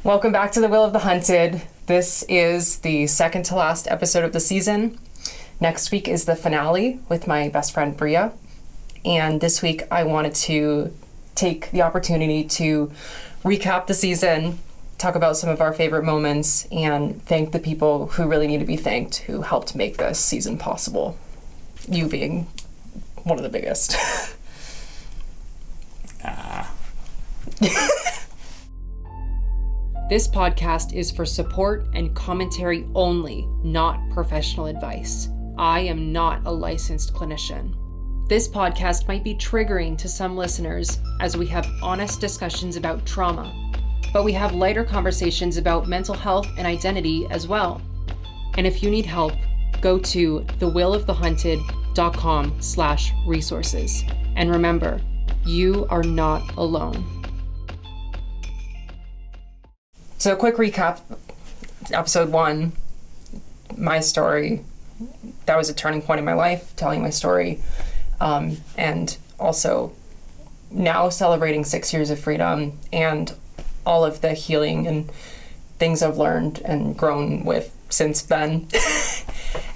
Welcome back to The Will of the Hunted. This is the second to last episode of the season. Next week is the finale with my best friend Bria. And this week I wanted to take the opportunity to recap the season, talk about some of our favorite moments, and thank the people who really need to be thanked who helped make this season possible. You being one of the biggest. This podcast is for support and commentary only, not professional advice. I am not a licensed clinician. This podcast might be triggering to some listeners as we have honest discussions about trauma, but we have lighter conversations about mental health and identity as well. And if you need help, go to thewillofthehunted.com/resources. And remember, you are not alone. So a quick recap, episode 1, my story. That was a turning point in my life, telling my story. And also now celebrating 6 years of freedom and all of the healing and things I've learned and grown with since then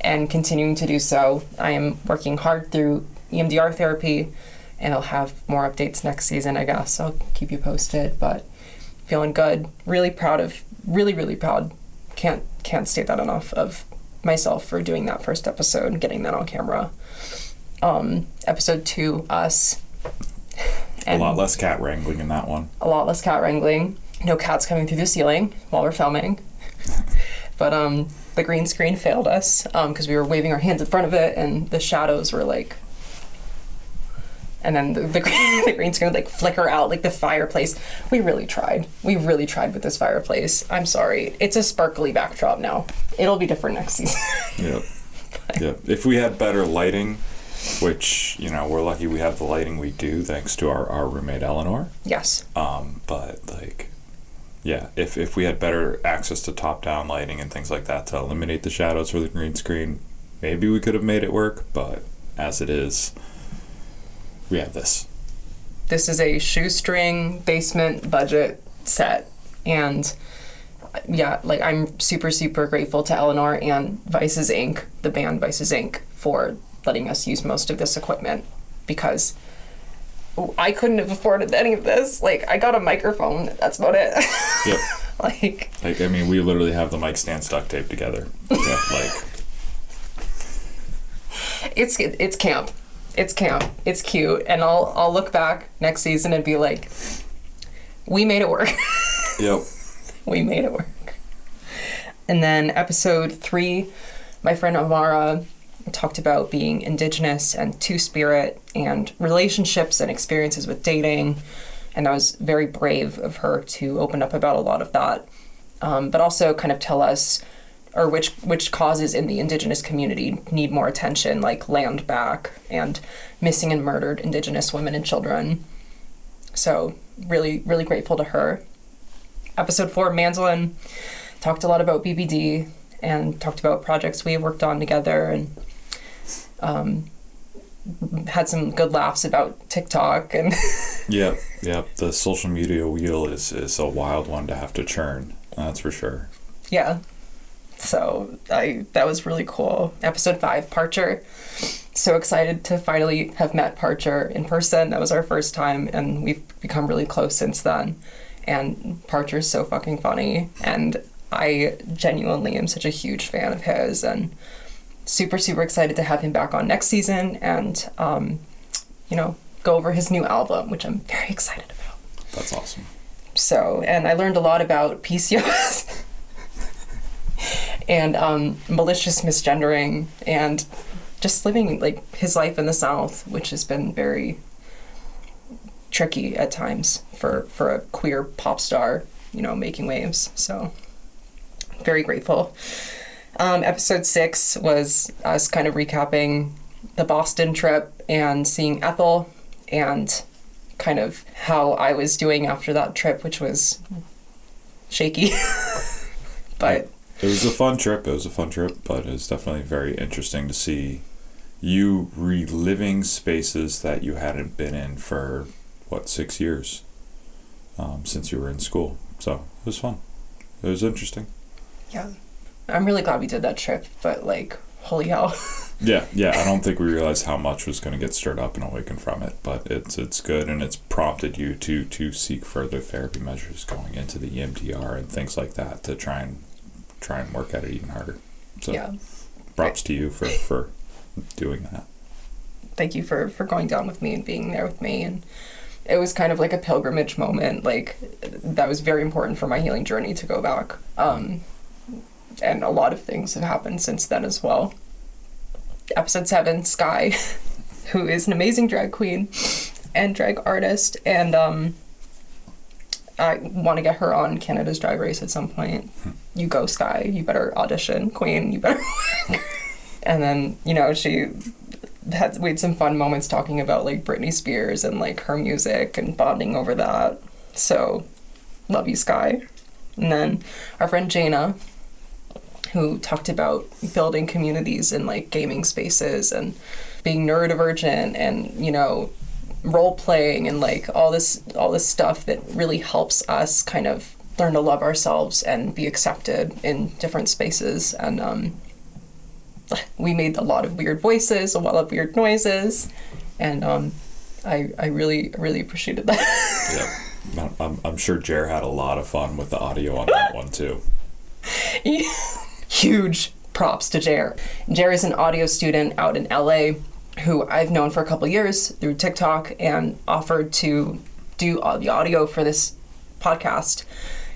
and continuing to do so. I am working hard through EMDR therapy, and I'll have more updates next season, I guess. I'll keep you posted, but feeling good. Really proud. Can't state that enough of myself for doing that first episode and getting that on camera. Episode 2, us. And a lot less cat wrangling in that one. A lot less cat wrangling. No cats coming through the ceiling while we're filming. But the green screen failed us because we were waving our hands in front of it and the shadows were like... And then the green screen would like flicker out like the fireplace. We really tried with this fireplace. I'm sorry. It's a sparkly backdrop now. It'll be different next season. Yep. Yep. If we had better lighting, which, we're lucky we have the lighting we do thanks to our roommate Eleanor. Yes. But if we had better access to top-down lighting and things like that to eliminate the shadows for the green screen, maybe we could have made it work, but as it is, we have this. This is a shoestring basement budget set, and I'm super, super grateful to Eleanor and Vices Inc., the band Vices Inc., for letting us use most of this equipment, because I couldn't have afforded any of this. I got a microphone, that's about it. Yep. We literally have the mic stand duct taped together. Yeah, It's camp. It's camp. It's cute. And I'll look back next season and be like, we made it work. Yep. We made it work. And then episode 3, my friend Amara talked about being Indigenous and Two-Spirit and relationships and experiences with dating. And that was very brave of her to open up about a lot of that. But also kind of tell us or which causes in the Indigenous community need more attention, like land back and missing and murdered Indigenous women and children. So really, really grateful to her. Episode 4, Mandolin, talked a lot about BBD and talked about projects we worked on together, and had some good laughs about TikTok. And Yep. The social media wheel is a wild one to have to churn, that's for sure. Yeah. So that was really cool. Episode 5, Parcher. So excited to finally have met Parcher in person. That was our first time, and we've become really close since then. And Parcher's so fucking funny, and I genuinely am such a huge fan of his, and super, super excited to have him back on next season and, go over his new album, which I'm very excited about. That's awesome. So, and I learned a lot about PCOS. And malicious misgendering and just living his life in the South, which has been very tricky at times for a queer pop star, making waves. So very grateful. Episode 6 was us kind of recapping the Boston trip and seeing Ethel and kind of how I was doing after that trip, which was shaky. But it was a fun trip, but it was definitely very interesting to see you reliving spaces that you hadn't been in for, 6 years since you were in school. So it was fun. it was interesting. Yeah. I'm really glad we did that trip, but like, holy hell. Yeah, I don't think we realized how much was going to get stirred up and awakened from it, but it's good, and it's prompted you to seek further therapy measures going into the EMDR and things like that to try and work at it even harder. So yeah. props to you for doing that. Thank you for going down with me and being there with me. And it was kind of like a pilgrimage moment. Like, that was very important for my healing journey to go back. And a lot of things have happened since then as well. Episode 7, Sky, who is an amazing drag queen and drag artist, and I want to get her on Canada's Drag Race at some point. You go, Sky. You better audition, queen. You better work. And then, you know, we had some fun moments talking about, like, Britney Spears and, like, her music and bonding over that. So, love you, Sky. And then our friend Jaina, who talked about building communities in, like, gaming spaces and being neurodivergent and, you know, role playing and, like, all this stuff that really helps us kind of learn to love ourselves and be accepted in different spaces. And we made a lot of weird voices, a lot of weird noises, and I really appreciated that. Yeah, I'm sure Jer had a lot of fun with the audio on that one too. Yeah. Huge props to Jer. Jer is an audio student out in LA who I've known for a couple years through TikTok and offered to do all the audio for this podcast,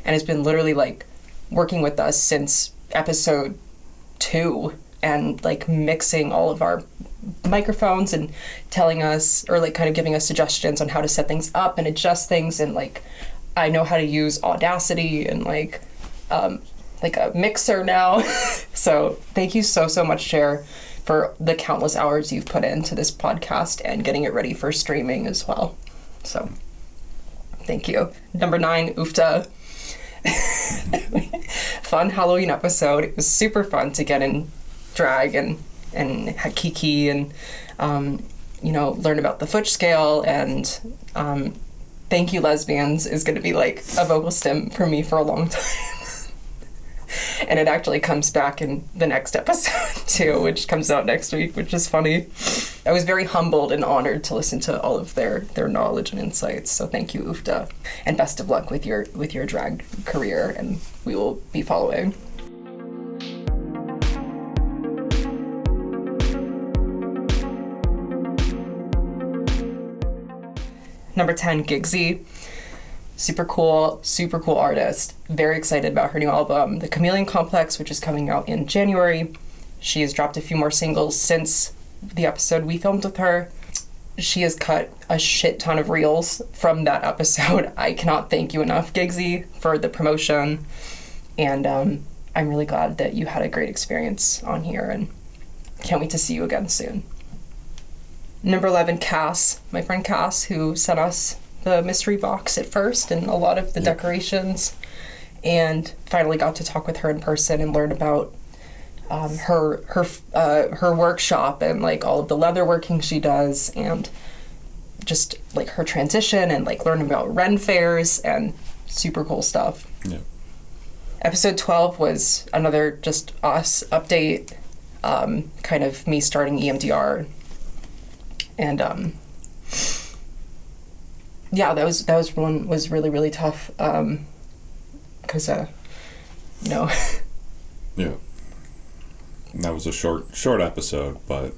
and has been literally, like, working with us since episode 2 and, like, mixing all of our microphones and telling us, or, like, kind of giving us suggestions on how to set things up and adjust things. And, like, I know how to use Audacity and, like a mixer now. So thank you so much, Jer, for the countless hours you've put into this podcast and getting it ready for streaming as well. So thank you. Number 9, Ufta. Fun Halloween episode. It was super fun to get in drag and Kiki and you know, learn about the foot scale. And Thank You Lesbians is going to be like a vocal stim for me for a long time. And it actually comes back in the next episode too, which comes out next week, which is funny. I was very humbled and honored to listen to all of their knowledge and insights. So thank you, Ufta, and best of luck with your drag career, and we will be following. Number 10, Gigsy. Super cool artist. Very excited about her new album, The Chameleon Complex, which is coming out in January. She has dropped a few more singles since the episode we filmed with her. She has cut a shit ton of reels from that episode. I cannot thank you enough, Gigsy, for the promotion. And I'm really glad that you had a great experience on here, and can't wait to see you again soon. Number 11, Cass. My friend Cass, who sent us the mystery box at first and a lot of the decorations, and finally got to talk with her in person and learn about her workshop and, like, all of the leatherworking she does, and just, like, her transition, and, like, learn about Ren fairs and super cool stuff. Yeah. Episode 12 was another just us update, kind of me starting EMDR, and yeah, that was one was really tough, because no. Yeah. That was a short episode, but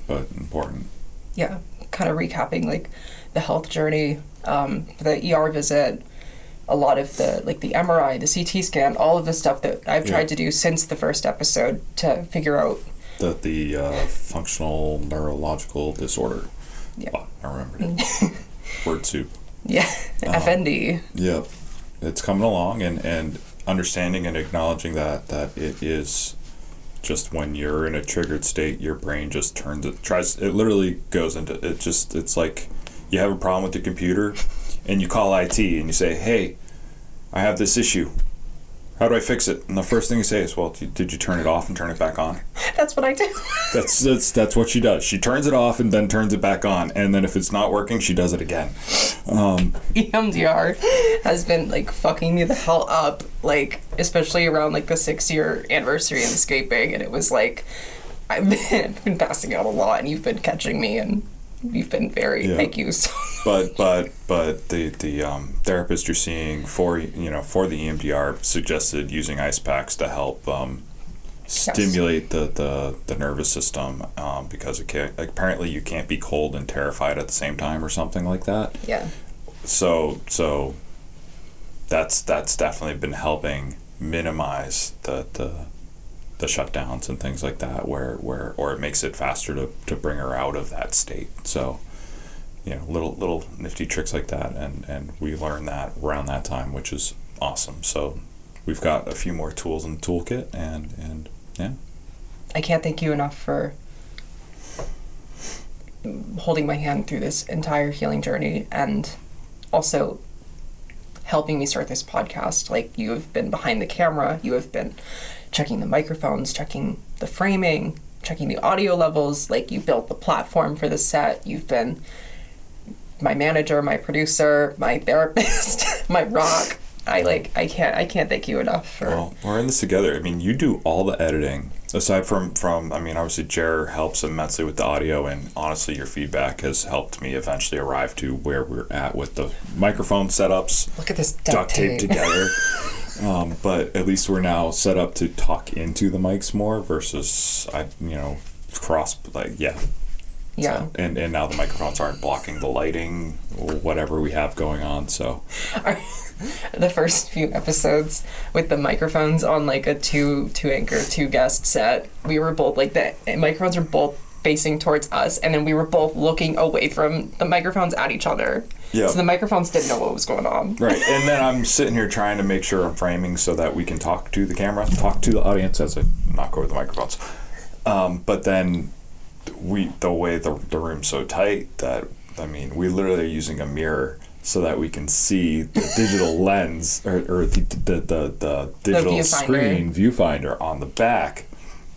important. Yeah, kind of recapping, like, the health journey, the ER visit, a lot of the, like, the MRI, the CT scan, all of the stuff that I've tried to do since the first episode to figure out the functional neurological disorder. Yeah, oh, I remembered it. Word soup. Yeah, FND. Yeah, it's coming along, and understanding and acknowledging that it is just when you're in a triggered state, your brain just it literally goes into it. It's like you have a problem with the computer and you call IT and you say, hey, I have this issue. How do I fix it? And the first thing you say is, well, did you turn it off and turn it back on? That's what I do. That's what she does. She turns it off and then turns it back on. And then if it's not working, she does it again. EMDR has been, like, fucking me the hell up, like, especially around, like, the 6-year anniversary of escaping. And it was, like, I've been passing out a lot, and you've been catching me, and you've been very, thank you. But the therapist you're seeing for the EMDR suggested using ice packs to help stimulate the nervous system, because apparently you can't be cold and terrified at the same time or something like that. Yeah. So that's definitely been helping minimize the shutdowns and things like that, or it makes it faster to bring her out of that state. So, little nifty tricks like that, and we learned that around that time, which is awesome. So we've got a few more tools in the toolkit, and yeah. I can't thank you enough for holding my hand through this entire healing journey, and also helping me start this podcast. Like, you have been behind the camera, you have been checking the microphones, checking the framing, checking the audio levels. Like, you built the platform for the set. You've been my manager, my producer, my therapist, my rock. I can't thank you enough for... Well, we're in this together. I mean, you do all the editing. Aside from obviously Jer helps immensely with the audio, and honestly, your feedback has helped me eventually arrive to where we're at with the microphone setups. Look at this duct tape together. But at least we're now set up to talk into the mics more versus, cross, Yeah. So, and now the microphones aren't blocking the lighting or whatever we have going on, so. The first few episodes with the microphones on, like, a two anchor, 2 guest set, we were both, like, the microphones were both facing towards us, and then we were both looking away from the microphones at each other. Yeah. So the microphones didn't know what was going on. Right, and then I'm sitting here trying to make sure I'm framing so that we can talk to the camera, talk to the audience as I knock over the microphones. But then the way the room's so tight that, we literally are using a mirror so that we can see the digital lens or the digital screen viewfinder on the back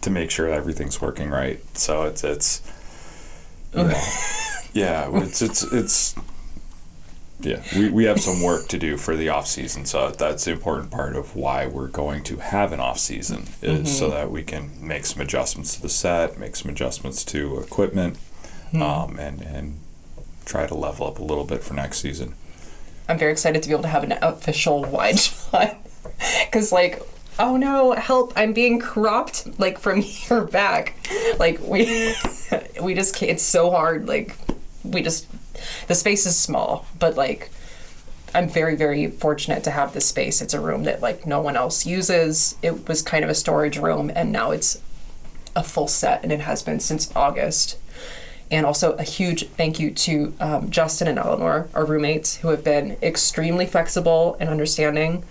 to make sure everything's working right. So it's we have some work to do for the off season. So that's the important part of why we're going to have an off season, is so that we can make some adjustments to the set, make some adjustments to equipment, and try to level up a little bit for next season. I'm very excited to be able to have an official wide shot, because, like, oh no, help, I'm being cropped, like, from here back. Like, we just can't, it's so hard, like, the space is small, but, like, I'm very, very fortunate to have this space. It's a room that, like, no one else uses. It was kind of a storage room, and now it's a full set, and it has been since August. And also a huge thank you to Justin and Eleanor, our roommates, who have been extremely flexible and understanding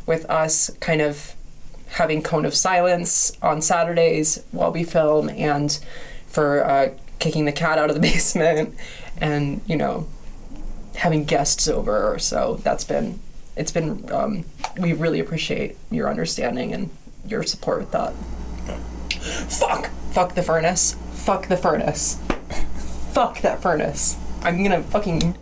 with us kind of having cone of silence on Saturdays while we film, and for kicking the cat out of the basement, and, having guests over. So we really appreciate your understanding and your support with that. Fuck the furnace. Fuck the furnace. Fuck that furnace. I'm gonna fucking...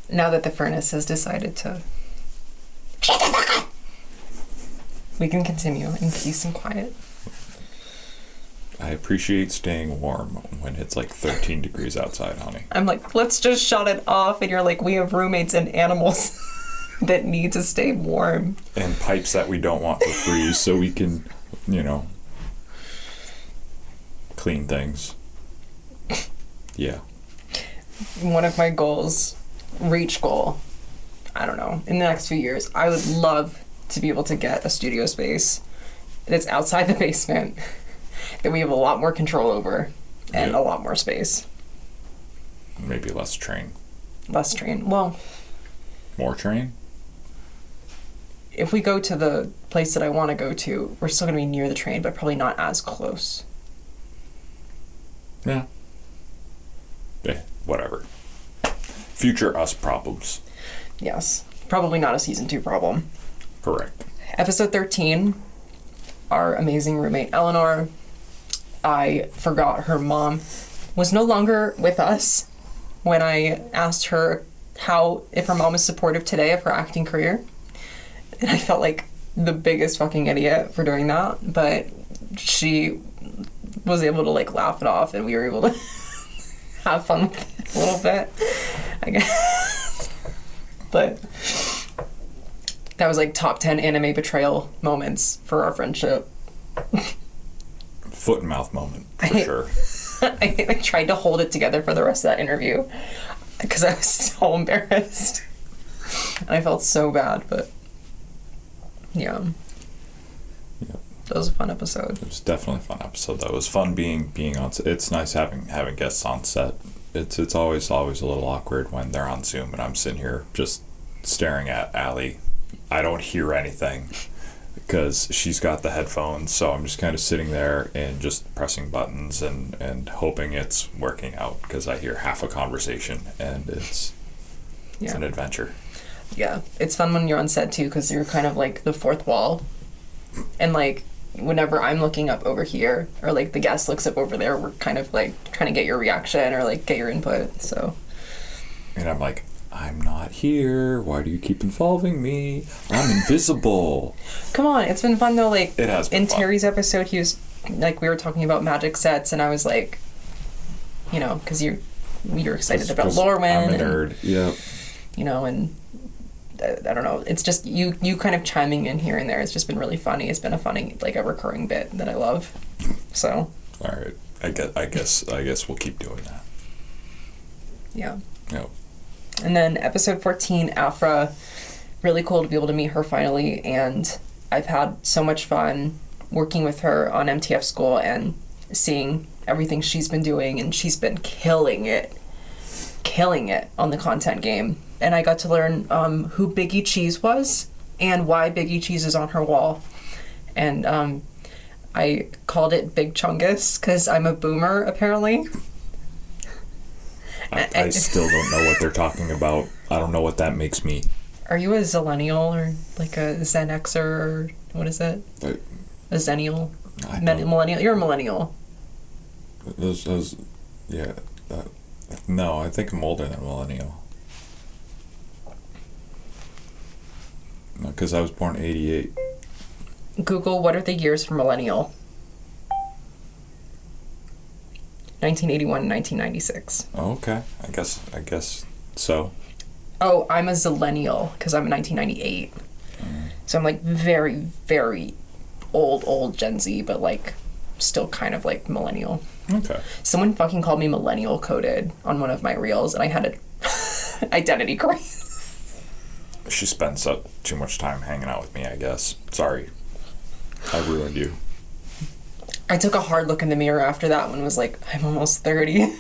Now that the furnace has decided to... Shut the fuck up! We can continue in peace and quiet. I appreciate staying warm when it's like 13 degrees outside, honey. I'm like, let's just shut it off. And you're like, we have roommates and animals that need to stay warm. And pipes that we don't want to freeze so we can, clean things. Yeah. One of my goals, reach goal, I don't know, in the next few years, I would love to be able to get a studio space that's outside the basement that we have a lot more control over and a lot more space. Maybe less train. Less train. Well, more train? If we go to the place that I want to go to, we're still going to be near the train, but probably not as close. Yeah. future us problems. Yes. Probably not a season 2 problem. Correct. Episode 13, our amazing roommate Eleanor. I forgot her mom was no longer with us when I asked her if her mom was supportive today of her acting career. And I felt like the biggest fucking idiot for doing that, but she was able to like laugh it off, and we were able to have fun with it a little bit, I guess. But that was like top 10 anime betrayal moments for our friendship. Foot and mouth moment, for sure. I tried to hold it together for the rest of that interview because I was so embarrassed. And I felt so bad, but yeah. Yep. That was a fun episode. It was definitely a fun episode. That was fun being on set. It's nice having guests on set. It's always a little awkward when they're on Zoom and I'm sitting here just staring at Allie. I don't hear anything because she's got the headphones, so I'm just kind of sitting there and just pressing buttons and hoping it's working out because I hear half a conversation, and it's an adventure. Yeah, it's fun when you're on set too because you're kind of like the fourth wall, and like whenever I'm looking up over here or like the guest looks up over there, we're kind of like trying to get your reaction or like get your input. So, and I'm like, I'm not here. Why do you keep involving me? I'm invisible. Come on, it's been fun though. Like it has been in fun. Terry's episode, he was like, we were talking about magic sets, and I was like, you know, because you're excited about Lorwyn. I'm a nerd. Yeah. You know, and I don't know. It's just you kind of chiming in here and there. It's just been really funny. It's been a funny, like a recurring bit that I love. So. All right. I guess we'll keep doing that. Yeah. Yep. And then episode 14, Afra, really cool to be able to meet her finally, and I've had so much fun working with her on MTF School and seeing everything she's been doing, and she's been killing it on the content game. And I got to learn who Biggie Cheese was and why Biggie Cheese is on her wall. And I called it Big Chungus because I'm a boomer, apparently. I still don't know what they're talking about. I don't know what that makes me. Are you a Zillennial or like a Zen Xer or what is it? A Zennial? Millennial? You're a millennial. No, I think I'm older than millennial. No, because I was born 88. Google, what are the years for millennial? 1981 and 1996. Oh, okay. I guess so. Oh, I'm a Zillennial because I'm a 1998. So I'm like very, very old Gen Z, but like still kind of like millennial. Okay. Someone fucking called me millennial coded on one of my reels, and I had a identity crisis. She spends too much time hanging out with me, I guess. Sorry. I ruined you. I took a hard look in the mirror after that one, was like, I'm almost 30.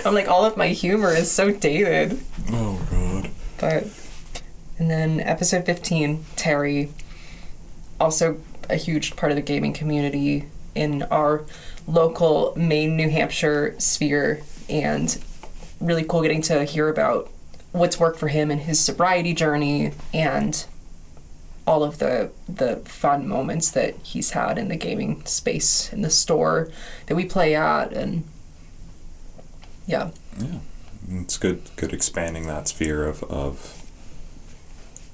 I'm like, all of my humor is so dated. Oh, God. And then episode 15, Terry, also a huge part of the gaming community in our local Maine, New Hampshire sphere, and really cool getting to hear about what's worked for him in his sobriety journey and all of the fun moments that he's had in the gaming space in the store that we play at. And yeah, it's good expanding that sphere of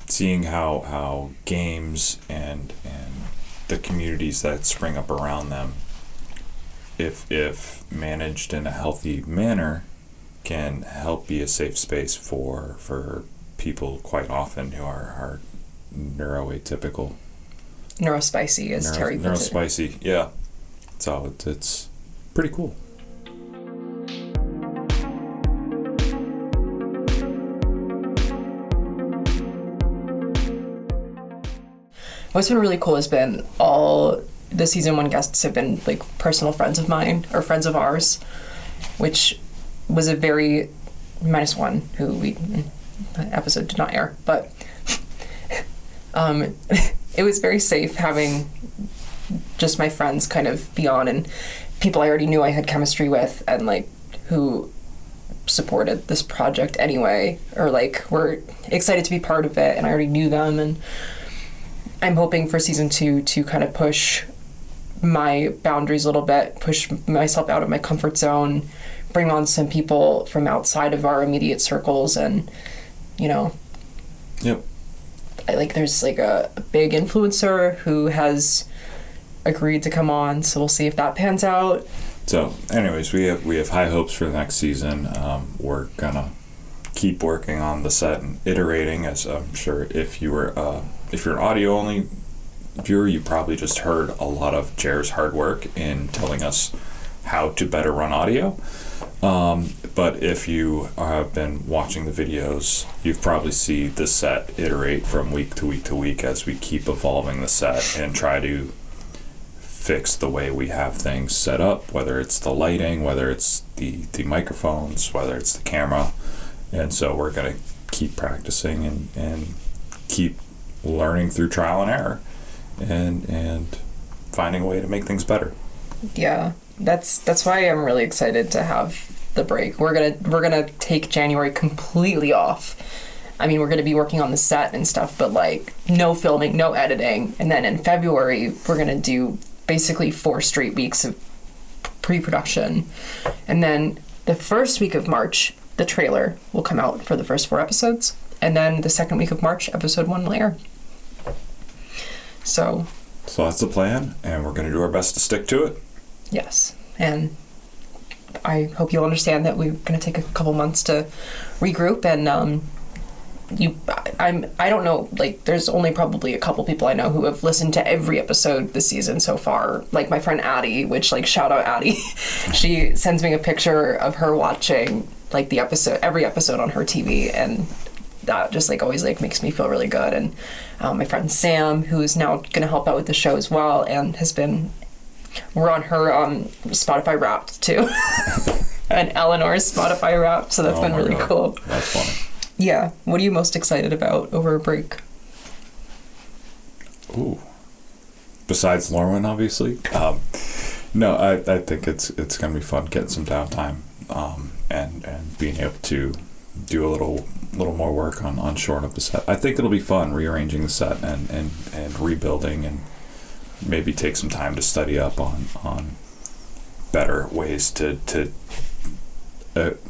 seeing how games and the communities that spring up around them, if managed in a healthy manner, can help be a safe space for people quite often who are neuroatypical. Neurospicy, as Terry puts it. Neurospicy, yeah. So it's pretty cool. What's been really cool has been all the season 1 guests have been like personal friends of mine or friends of ours, which was a very -1 who that episode did not air, but it was very safe having just my friends kind of beyond, and people I already knew I had chemistry with, and like who supported this project anyway, or like were excited to be part of it, and I already knew them. And I'm hoping for season 2 to kind of push my boundaries a little bit, push myself out of my comfort zone, bring on some people from outside of our immediate circles, and you know, Yep. there's like a big influencer who has agreed to come on, so we'll see if that pans out. So, anyways, we have high hopes for the next season. We're gonna keep working on the set and iterating, as I'm sure if you're an audio only viewer, you probably just heard a lot of Jer's hard work in telling us how to better run audio. But if you have been watching the videos, you've probably seen the set iterate from week to week to week as we keep evolving the set and try to fix the way we have things set up, whether it's the lighting, whether it's the microphones, whether it's the camera. And so we're going to keep practicing and keep learning through trial and error and finding a way to make things better. Yeah, that's why I'm really excited to have the break. We're gonna take January completely off. I mean, we're gonna be working on the set and stuff, but like no filming, no editing. And then in February, we're gonna do basically 4 straight weeks of pre-production. And then the first week of March, the trailer will come out for the first 4 episodes. And then the second week of March, episode 1 will air. So that's the plan, and we're going to do our best to stick to it. Yes, and I hope you'll understand that we're going to take a couple months to regroup. And I don't know, like there's only probably a couple people I know who have listened to every episode this season so far. Like my friend Addie, which like shout out Addie, she sends me a picture of her watching like every episode on her TV, and that just like always like makes me feel really good. And my friend Sam, who's now going to help out with the show as well, and we're on her Spotify Wrapped too. And Eleanor's Spotify Wrapped, so that's been really cool. That's funny. Yeah. What are you most excited about over a break? Ooh. Besides Lorwyn, obviously. No, I think it's going to be fun getting some downtime and being able to do a little more work on shoring up the set. I think it'll be fun rearranging the set and rebuilding, and maybe take some time to study up on better ways to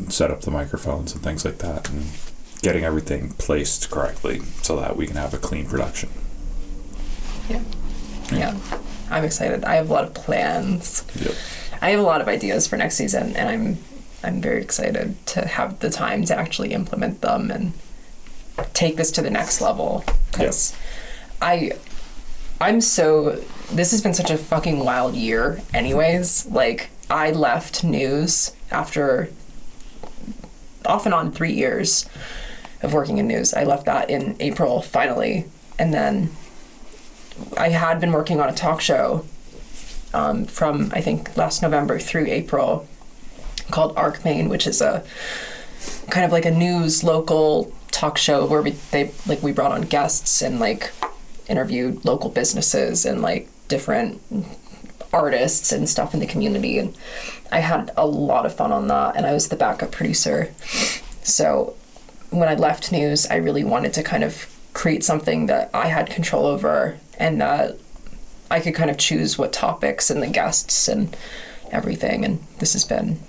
set up the microphones and things like that, and getting everything placed correctly so that we can have a clean production. Yeah. I'm excited. I have a lot of plans. Yep. I have a lot of ideas for next season, and I'm very excited to have the time to actually implement them and take this to the next level. Because this has been such a fucking wild year anyways. Like, I left news after off and on 3 years of working in news. I left that in April, finally. And then I had been working on a talk show from, I think, last November through April, called Arc Maine, which is a kind of like a news local talk show where we brought on guests and like interviewed local businesses and like different artists and stuff in the community. And I had a lot of fun on that, and I was the backup producer. So when I left news, I really wanted to kind of create something that I had control over, and that I could kind of choose what topics and the guests and everything. And this has been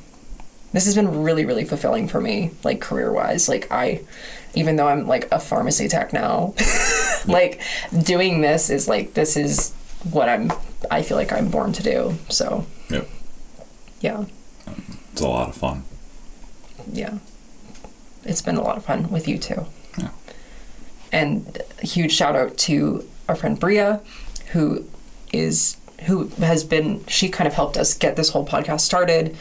really, really fulfilling for me, like career-wise. Like even though I'm like a pharmacy tech now, like doing this is what I feel like I'm born to do. So yep. Yeah. It's a lot of fun. Yeah. It's been a lot of fun with you too. Yeah. And a huge shout out to our friend Bria, who she kind of helped us get this whole podcast started.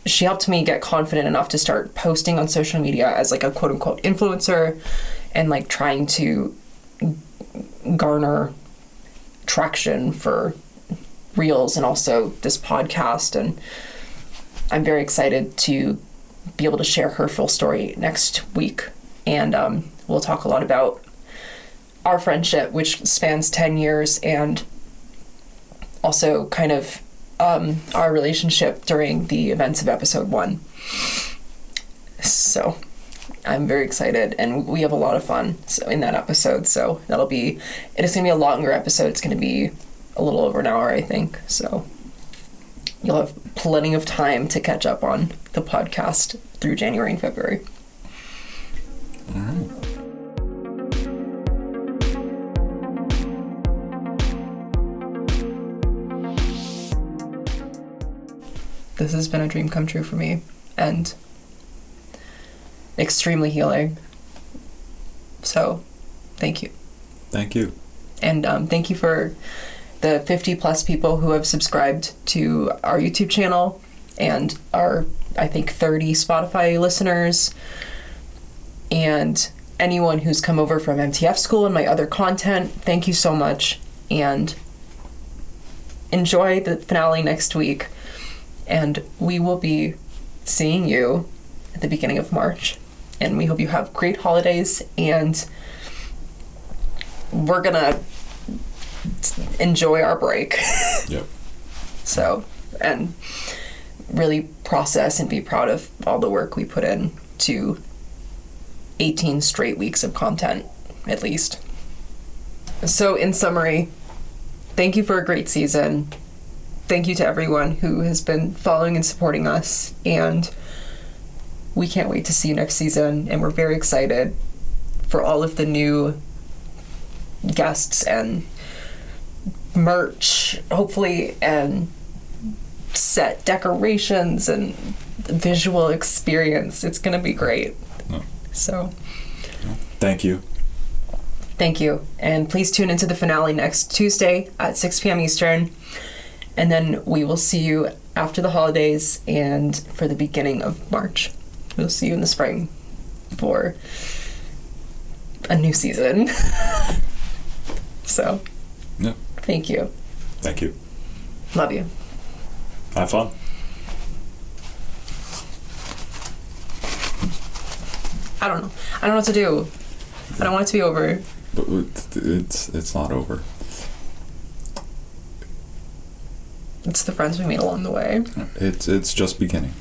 She helped me get confident enough to start posting on social media as like a quote unquote influencer, and like trying to garner traction for Reels and also this podcast. And I'm very excited to be able to share her full story next week. And we'll talk a lot about our friendship, which spans 10 years, and also kind of our relationship during the events of episode 1. So I'm very excited, and we have a lot of fun in that episode. So it is going to be a longer episode. It's going to be a little over an hour, I think. So you'll have plenty of time to catch up on the podcast through January and February. All right. This has been a dream come true for me, and extremely healing. So, thank you. Thank you. And thank you for the 50 plus people who have subscribed to our YouTube channel and our, I think, 30 Spotify listeners, and anyone who's come over from MTF school and my other content. Thank you so much, and enjoy the finale next week. And we will be seeing you at the beginning of March. And we hope you have great holidays, and we're gonna enjoy our break. Yep. So, and really process and be proud of all the work we put in to 18 straight weeks of content, at least. So, in summary, thank you for a great season. Thank you to everyone who has been following and supporting us, and we can't wait to see you next season, and we're very excited for all of the new guests and merch, hopefully, and set decorations and visual experience. It's going to be great. No. So, Thank you. Thank you. And please tune into the finale next Tuesday at 6 p.m. Eastern. And then we will see you after the holidays and for the beginning of March. We'll see you in the spring for a new season. So, Yep. thank you. Thank you. Love you. Have fun. I don't know. I don't know what to do. I don't want it to be over. But it's not over. It's the friends we made along the way. It's just beginning.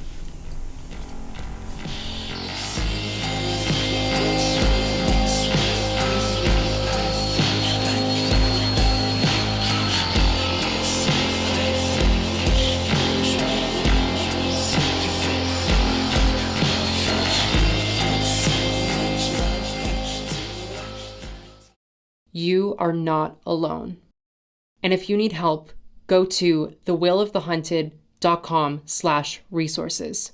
You are not alone. And if you need help, go to thewillofthehunted.com/resources.